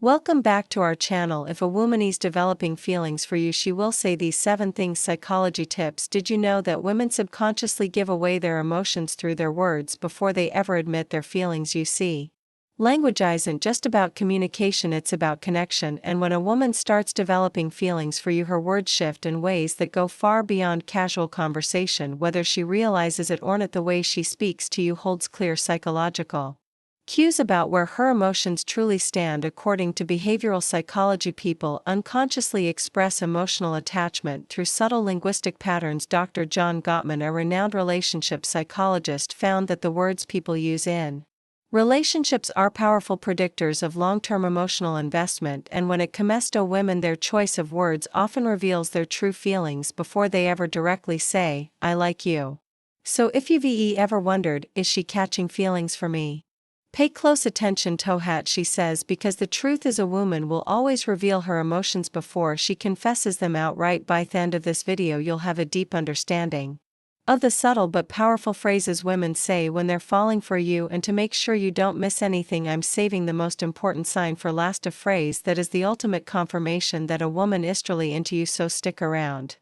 Welcome back to our channel. If a woman is developing feelings for you, she will say these 7 things. Psychology tips. Did you know that women subconsciously give away their emotions through their words before they ever admit their feelings? You see, language isn't just about communication, it's about connection, and when a woman starts developing feelings for you, her words shift in ways that go far beyond casual conversation. Whether she realizes it or not, the way she speaks to you holds clear psychological cues about where her emotions truly stand. According to behavioral psychology, people unconsciously express emotional attachment through subtle linguistic patterns. Dr. John Gottman, a renowned relationship psychologist, found that the words people use in relationships are powerful predictors of long-term emotional investment, and when it comes to women, their choice of words often reveals their true feelings before they ever directly say, "I like you." So if you've ever wondered, is she catching feelings for me? Pay close attention, Tohat, she says, because the truth is, a woman will always reveal her emotions before she confesses them outright. By the end of this video, you'll have a deep understanding of the subtle but powerful phrases women say when they're falling for you, and to make sure you don't miss anything, I'm saving the most important sign for last, a phrase that is the ultimate confirmation that a woman is truly into you, so stick around,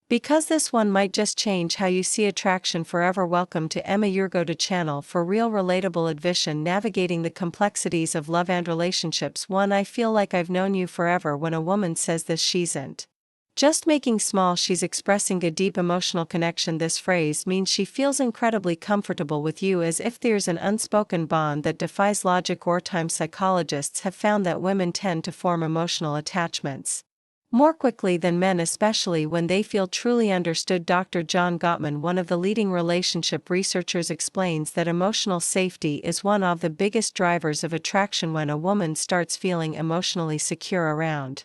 because this one might just change how you see attraction forever. Welcome to Emma Yurgoda channel for real relatable advice navigating the complexities of love and relationships. 1. I feel like I've known you forever. When a woman says this, she isn't just making small, she's expressing a deep emotional connection. This phrase means she feels incredibly comfortable with you, as if there's an unspoken bond that defies logic or time. Psychologists have found that women tend to form emotional attachments more quickly than men, especially when they feel truly understood. Dr. John Gottman, one of the leading relationship researchers, explains that emotional safety is one of the biggest drivers of attraction. When a woman starts feeling emotionally secure around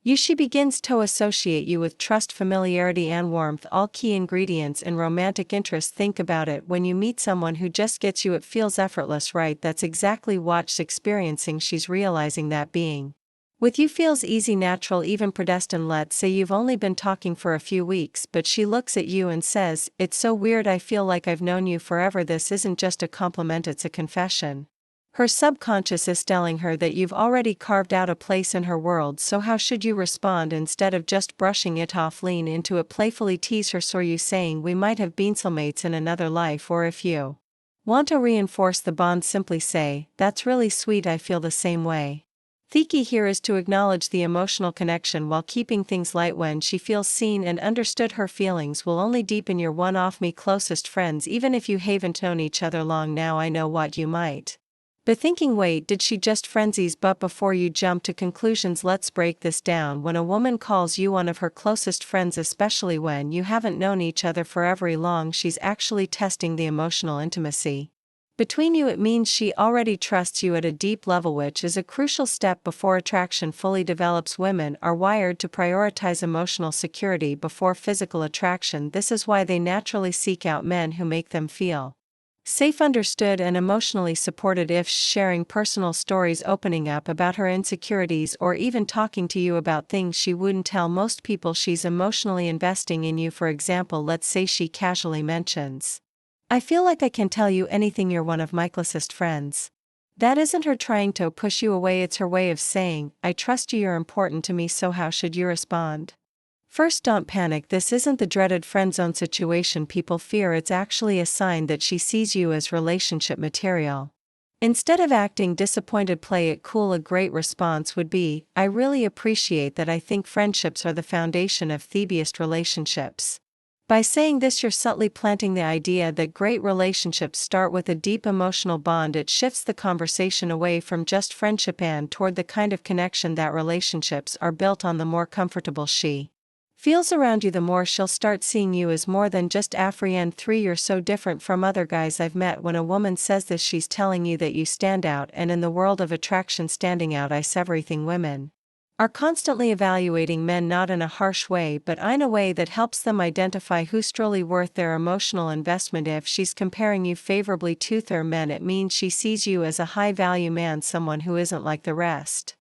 you, she begins to associate you with trust, familiarity, and warmth, all key ingredients in romantic interest. Think about it. When you meet someone who just gets you, it feels effortless, right? That's exactly what she's experiencing. She's realizing that being with you feels easy, natural, even predestined. Let's say you've only been talking for a few weeks, but she looks at you and says, "It's so weird, I feel like I've known you forever." This isn't just a compliment, it's a confession. Her subconscious is telling her that you've already carved out a place in her world. So how should you respond? Instead of just brushing it off, lean into it, playfully tease her. So are you saying we might have been soulmates in another life? Or if you want to reinforce the bond, simply say, "That's really sweet, I feel the same way." The key here is to acknowledge the emotional connection while keeping things light. When she feels seen and understood, her feelings will only deepen. You're one of me closest friends, even if you haven't known each other long. Now I know what you might be thinking, wait, did she just frenzies? But before you jump to conclusions, let's break this down. When a woman calls you one of her closest friends, especially when you haven't known each other for very long, she's actually testing the emotional intimacy between you. It means she already trusts you at a deep level, which is a crucial step before attraction fully develops. Women are wired to prioritize emotional security before physical attraction. This is why they naturally seek out men who make them feel safe, understood, and emotionally supported. If sharing personal stories, opening up about her insecurities, or even talking to you about things she wouldn't tell most people, she's emotionally investing in you. For example, let's say she casually mentions, "I feel like I can tell you anything, you're one of my closest friends." That isn't her trying to push you away, it's her way of saying, "I trust you, you're important to me." So how should you respond? First, don't panic. This isn't the dreaded friend zone situation people fear. It's actually a sign that she sees you as relationship material. Instead of acting disappointed, play it cool. A great response would be, "I really appreciate that. I think friendships are the foundation of the best relationships." By saying this, you're subtly planting the idea that great relationships start with a deep emotional bond. It shifts the conversation away from just friendship and toward the kind of connection that relationships are built on. The more comfortable she feels around you, the more she'll start seeing you as more than just a friend. 3. You're so different from other guys I've met. When a woman says this, she's telling you that you stand out, and in the world of attraction, standing out is everything. Women are constantly evaluating men, not in a harsh way, but in a way that helps them identify who's truly worth their emotional investment. If she's comparing you favorably to other men, it means she sees you as a high-value man, someone who isn't like the rest.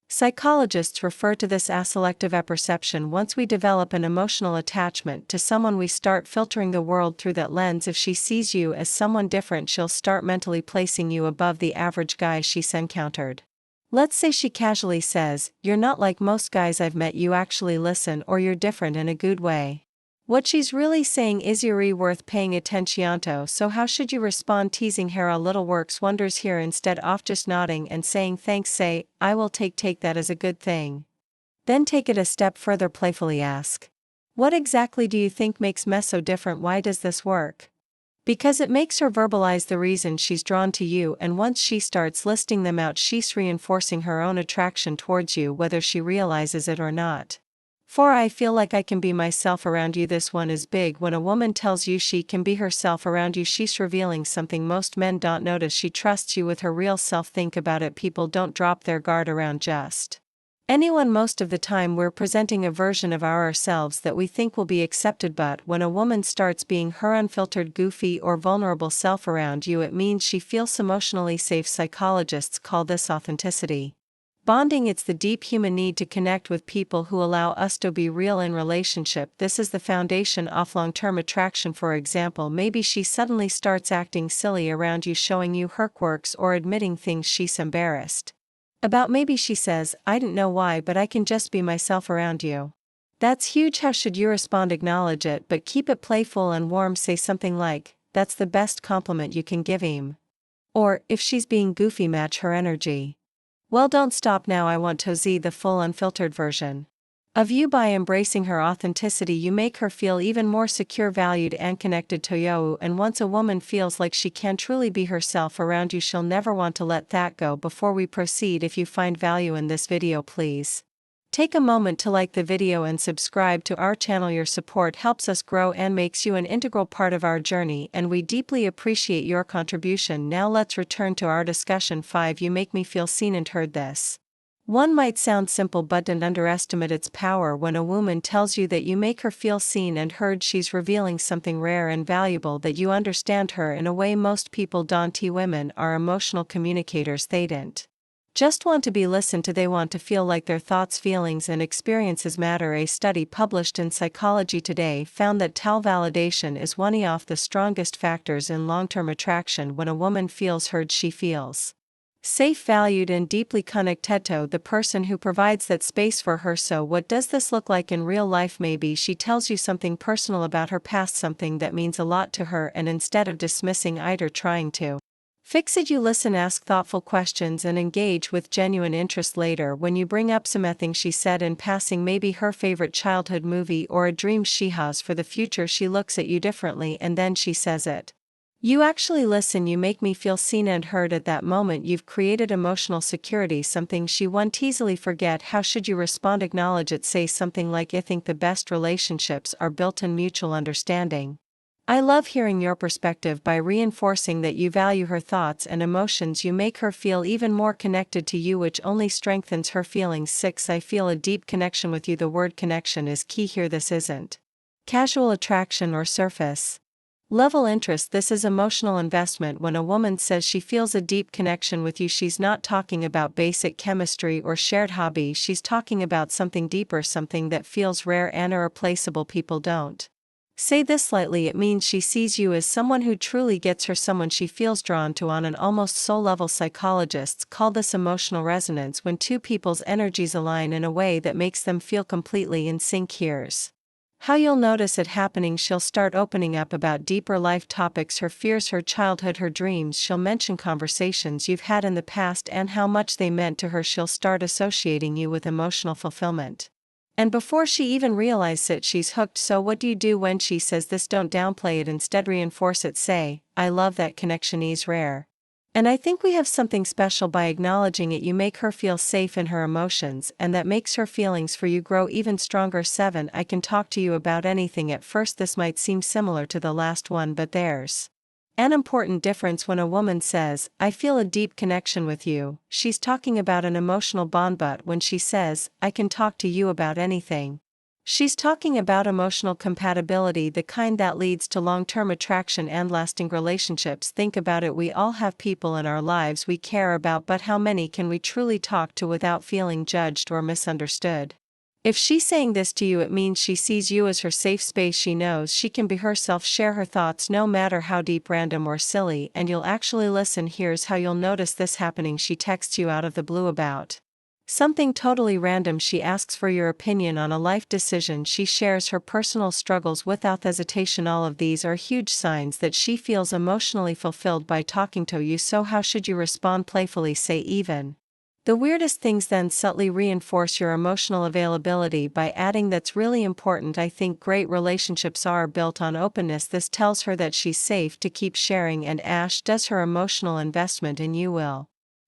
Psychologists refer to this as selective apperception. Once we develop an emotional attachment to someone, we start filtering the world through that lens. If she sees you as someone different, she'll start mentally placing you above the average guy she's encountered. Let's say she casually says, "You're not like most guys I've met, you actually listen, or you're different in a good way." What she's really saying is you're worth paying attention to, so how should you respond? Teasing her a little works wonders here. Instead of just nodding and saying thanks, say, "I will take that as a good thing." Then take it a step further, playfully ask, "What exactly do you think makes me so different? Why does this work?" Because it makes her verbalize the reason she's drawn to you, and once she starts listing them out, she's reinforcing her own attraction towards you, whether she realizes it or not. For I feel like I can be myself around you. This one is big. When a woman tells you she can be herself around you, she's revealing something most men don't notice. She trusts you with her real self. Think about it. People don't drop their guard around just anyone. Most of the time we're presenting a version of ourselves that we think will be accepted, but when a woman starts being her unfiltered, goofy, or vulnerable self around you, it means she feels emotionally safe. Psychologists call this authenticity. Bonding. It's the deep human need to connect with people who allow us to be real in relationship. This is the foundation of long-term attraction. For example, maybe she suddenly starts acting silly around you, showing you her quirks or admitting things she's embarrassed about. Maybe she says, "I don't know why, but I can just be myself around you." That's huge. How should you respond? Acknowledge it, but keep it playful and warm. Say something like, "That's the best compliment you can give him." Or, if she's being goofy, match her energy. Well, don't stop now. I want to see the full unfiltered version of you. By embracing her authenticity, you make her feel even more secure, valued, and connected to you. And once a woman feels like she can truly be herself around you, she'll never want to let that go. Before we proceed, if you find value in this video, please take a moment to like the video and subscribe to our channel. Your support helps us grow and makes you an integral part of our journey, and we deeply appreciate your contribution. Now let's return to our discussion. 5. You make me feel seen and heard. This one might sound simple, but don't underestimate its power. When a woman tells you that you make her feel seen and heard, she's revealing something rare and valuable: that you understand her in a way most people don't. Women are emotional communicators. They don't just want to be listened to, they want to feel like their thoughts, feelings, and experiences matter. A study published in Psychology Today found that validation is one of the strongest factors in long-term attraction. When a woman feels heard, she feels safe, valued, and deeply connected to the person who provides that space for her. So what does this look like in real life? Maybe she tells you something personal about her past, something that means a lot to her, and instead of dismissing it or trying to fix it, you listen, ask thoughtful questions, and engage with genuine interest. Later, when you bring up something she said in passing, maybe her favorite childhood movie or a dream she has for the future, she looks at you differently and then she says it. You actually listen. You make me feel seen and heard. At that moment, you've created emotional security, something she won't easily forget. How should you respond? Acknowledge it. Say something like, "I think the best relationships are built in mutual understanding. I love hearing your perspective." By reinforcing that you value her thoughts and emotions, you make her feel even more connected to you, which only strengthens her feelings. 6. I feel a deep connection with you. The word connection is key here. This isn't casual attraction or surface level interest. This is emotional investment. When a woman says she feels a deep connection with you, she's not talking about basic chemistry or shared hobby. She's talking about something deeper, something that feels rare and irreplaceable. People don't say this lightly. It means she sees you as someone who truly gets her, someone she feels drawn to on an almost soul level. Psychologists call this emotional resonance, when two people's energies align in a way that makes them feel completely in sync. Here's how you'll notice it happening. She'll start opening up about deeper life topics, her fears, her childhood, her dreams. She'll mention conversations you've had in the past and how much they meant to her. She'll start associating you with emotional fulfillment, and before she even realizes it, she's hooked. So what do you do when she says this? Don't downplay it, instead reinforce it. Say, "I love that connection is rare, and I think we have something special." By acknowledging it, you make her feel safe in her emotions, and that makes her feelings for you grow even stronger. 7. I can talk to you about anything. At first this might seem similar to the last one, but there's an important difference. When a woman says, "I feel a deep connection with you," she's talking about an emotional bond. But when she says, "I can talk to you about anything," she's talking about emotional compatibility, the kind that leads to long-term attraction and lasting relationships. Think about it. We all have people in our lives we care about, but how many can we truly talk to without feeling judged or misunderstood? If she's saying this to you, it means she sees you as her safe space. She knows she can be herself, share her thoughts no matter how deep, random, or silly, and you'll actually listen. Here's how you'll notice this happening. She texts you out of the blue about something totally random. She asks for your opinion on a life decision. She shares her personal struggles without hesitation. All of these are huge signs that she feels emotionally fulfilled by talking to you. So how should you respond? Playfully say even the weirdest things, then subtly reinforce your emotional availability by adding, "That's really important. I think great relationships are built on openness." This tells her that she's safe to keep sharing, and Ash does. Her emotional investment in you will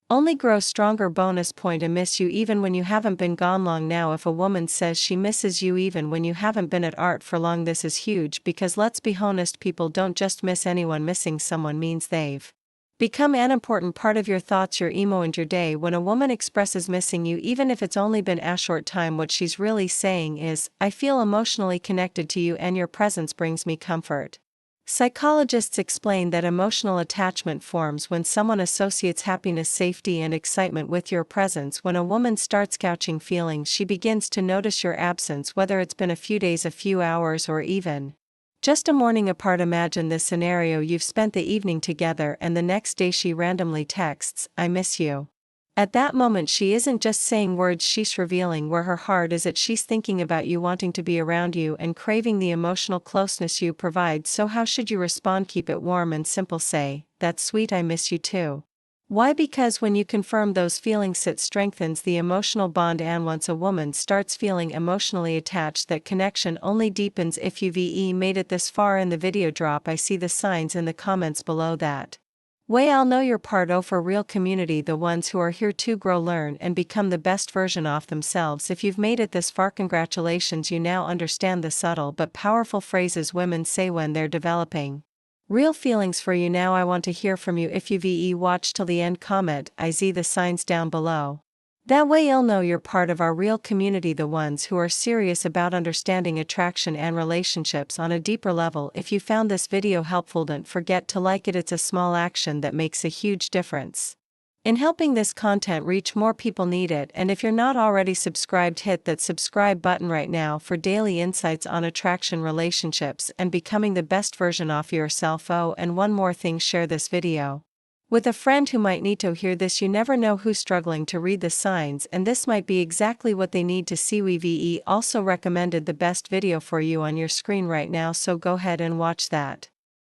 only grow stronger. Bonus point: I miss you even when you haven't been gone long. Now, if a woman says she misses you even when you haven't been at art for long, this is huge, because let's be honest, people don't just miss anyone. Missing someone means they've become an important part of your thoughts, your emo, and your day. When a woman expresses missing you, even if it's only been a short time, what she's really saying is, "I feel emotionally connected to you and your presence brings me comfort." Psychologists explain that emotional attachment forms when someone associates happiness, safety, and excitement with your presence. When a woman starts couching feelings, she begins to notice your absence, whether it's been a few days, a few hours, or even just a morning apart. Imagine this scenario: you've spent the evening together and the next day she randomly texts, "I miss you." At that moment, she isn't just saying words, she's revealing where her heart is at. She's thinking about you, wanting to be around you, and craving the emotional closeness you provide. So how should you respond? Keep it warm and simple. Say, "That's sweet, I miss you too." Why? Because when you confirm those feelings, it strengthens the emotional bond, and once a woman starts feeling emotionally attached, that connection only deepens. If you've made it this far in the video, drop "I see the signs" in the comments below. That way I'll know you're part of a real community, the ones who are here to grow, learn, and become the best version of themselves. If you've made it this far, congratulations, you now understand the subtle but powerful phrases women say when they're developing real feelings for you. Now I want to hear from you. If you've watched till the end, comment "I see the signs" down below. That way you'll know you're part of our real community, the ones who are serious about understanding attraction and relationships on a deeper level. If you found this video helpful, don't forget to like it. It's a small action that makes a huge difference in helping this content reach more people need it. And if you're not already subscribed, hit that subscribe button right now for daily insights on attraction, relationships, and becoming the best version of yourself. Oh, and one more thing, share this video with a friend who might need to hear this. You never know who's struggling to read the signs, and this might be exactly what they need to see. We've also recommended the best video for you on your screen right now, so go ahead and watch that.